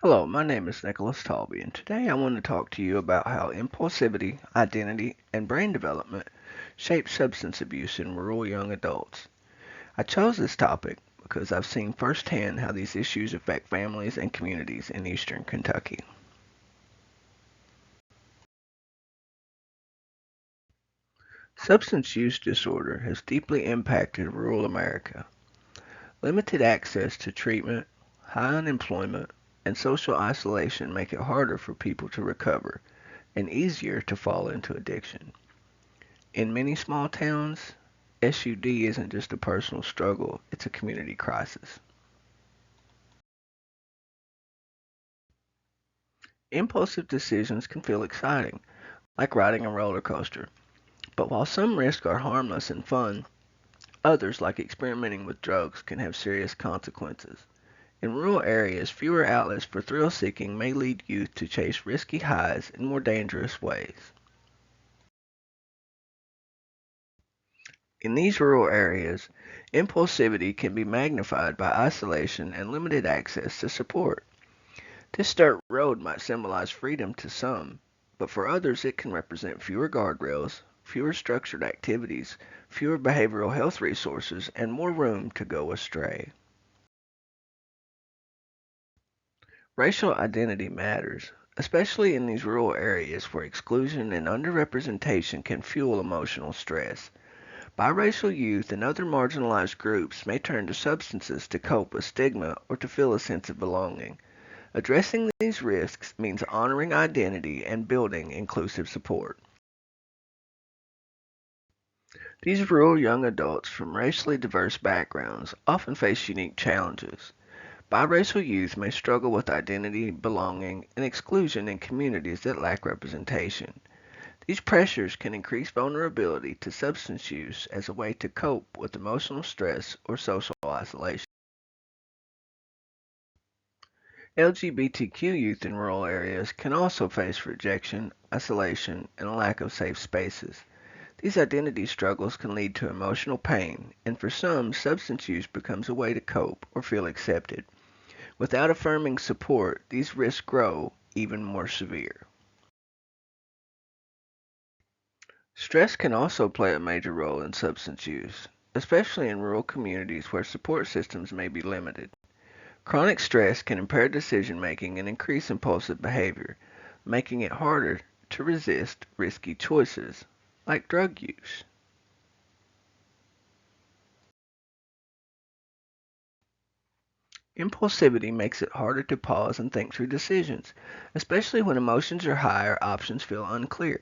Hello, my name is Nicholas Talby, and today I want to talk to you about how impulsivity, identity, and brain development shape substance abuse in rural young adults. I chose this topic because I've seen firsthand how these issues affect families and communities in eastern Kentucky. Substance use disorder has deeply impacted rural America. Limited access to treatment, high unemployment, and social isolation make it harder for people to recover and easier to fall into addiction. In many small towns, SUD isn't just a personal struggle, it's a community crisis. Impulsive decisions can feel exciting, like riding a roller coaster. But while some risks are harmless and fun, others, like experimenting with drugs, can have serious consequences. In rural areas, fewer outlets for thrill seeking may lead youth to chase risky highs in more dangerous ways. In these rural areas, impulsivity can be magnified by isolation and limited access to support. This dirt road might symbolize freedom to some, but for others it can represent fewer guardrails, fewer structured activities, fewer behavioral health resources, and more room to go astray. Racial identity matters, especially in these rural areas where exclusion and underrepresentation can fuel emotional stress. Biracial youth and other marginalized groups may turn to substances to cope with stigma or to feel a sense of belonging. Addressing these risks means honoring identity and building inclusive support. These rural young adults from racially diverse backgrounds often face unique challenges. Biracial youth may struggle with identity, belonging, and exclusion in communities that lack representation. These pressures can increase vulnerability to substance use as a way to cope with emotional stress or social isolation. LGBTQ youth in rural areas can also face rejection, isolation, and a lack of safe spaces. These identity struggles can lead to emotional pain, and for some, substance use becomes a way to cope or feel accepted. Without affirming support, these risks grow even more severe. Stress can also play a major role in substance use, especially in rural communities where support systems may be limited. Chronic stress can impair decision making and increase impulsive behavior, making it harder to resist risky choices, like drug use. Impulsivity makes it harder to pause and think through decisions, especially when emotions are high or options feel unclear.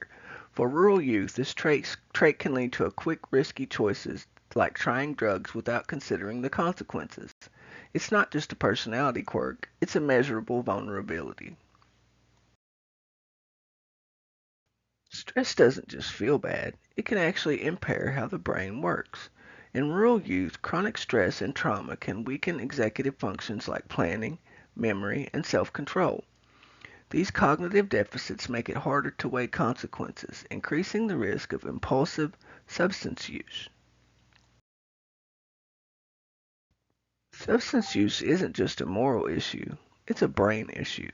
For rural youth, this trait can lead to a quick, risky choices like trying drugs without considering the consequences. It's not just a personality quirk, it's a measurable vulnerability. Stress doesn't just feel bad, it can actually impair how the brain works. In rural youth, chronic stress and trauma can weaken executive functions like planning, memory, and self control. These cognitive deficits make it harder to weigh consequences, increasing the risk of impulsive substance use. Substance use isn't just a moral issue, it's a brain issue.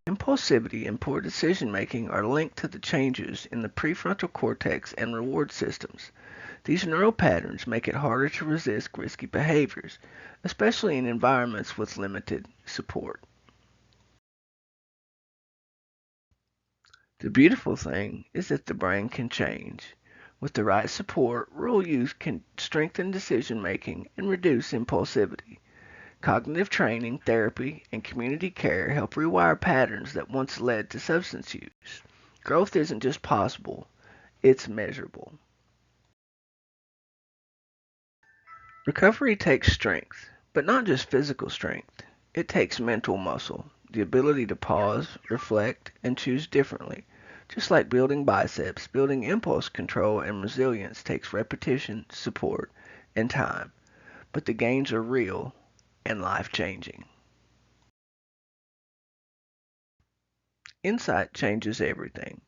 Impulsivity and poor decision making are linked to the changes in the prefrontal cortex and reward systems. These neural patterns make it harder to resist risky behaviors, especially in environments with limited support. The beautiful thing is that the brain can change. With the right support, rural youth can strengthen decision making and reduce impulsivity. Cognitive training, therapy, and community care help rewire patterns that once led to substance use. Growth isn't just possible, it's measurable. Recovery takes strength, but not just physical strength. It takes mental muscle, the ability to pause, reflect, and choose differently. Just like building biceps, building impulse control and resilience takes repetition, support, and time. But the gains are real and life changing. Insight changes everything.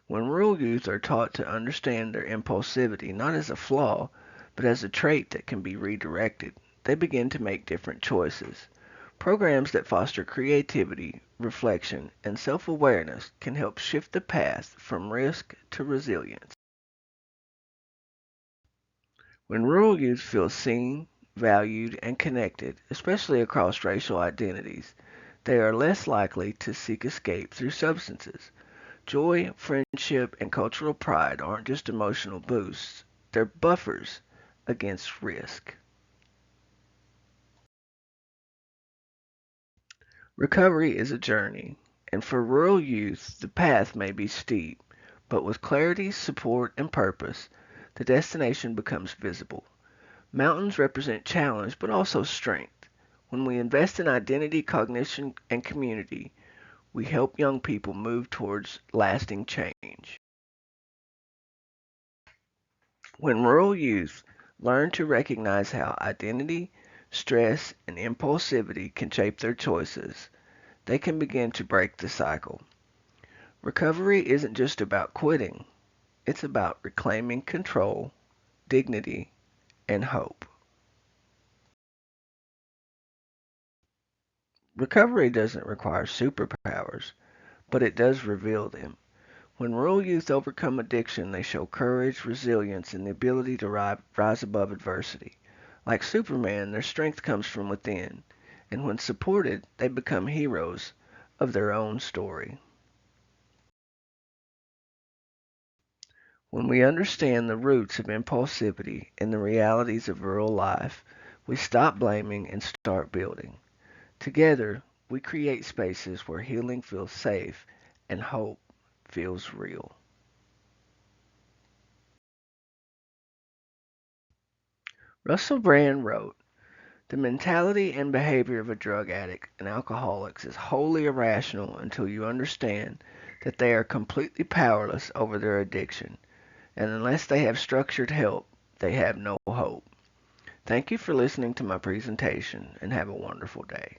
When rural youth are taught to understand their impulsivity not as a flaw, but as a trait that can be redirected, they begin to make different choices. Programs that foster creativity, reflection, and self-awareness can help shift the path from risk to resilience. When rural youth feel seen, valued, and connected, especially across racial identities, they are less likely to seek escape through substances. Joy, friendship, and cultural pride aren't just emotional boosts, they're buffers against risk. Recovery is a journey, and for rural youth, the path may be steep, but with clarity, support, and purpose, the destination becomes visible. Mountains represent challenge, but also strength. When we invest in identity, cognition, and community, we help young people move towards lasting change. When rural youth learn to recognize how identity, stress, and impulsivity can shape their choices, they can begin to break the cycle. Recovery isn't just about quitting, it's about reclaiming control, dignity, and hope. Recovery doesn't require superpowers, but it does reveal them. When rural youth overcome addiction, they show courage, resilience, and the ability to rise above adversity. Like Superman, their strength comes from within, and when supported, they become heroes of their own story. When we understand the roots of impulsivity and the realities of rural life, we stop blaming and start building. Together, we create spaces where healing feels safe and hope feels real. Russell Brand wrote, "The mentality and behavior of a drug addict and alcoholics is wholly irrational until you understand that they are completely powerless over their addiction, and unless they have structured help, they have no hope." Thank you for listening to my presentation and have a wonderful day.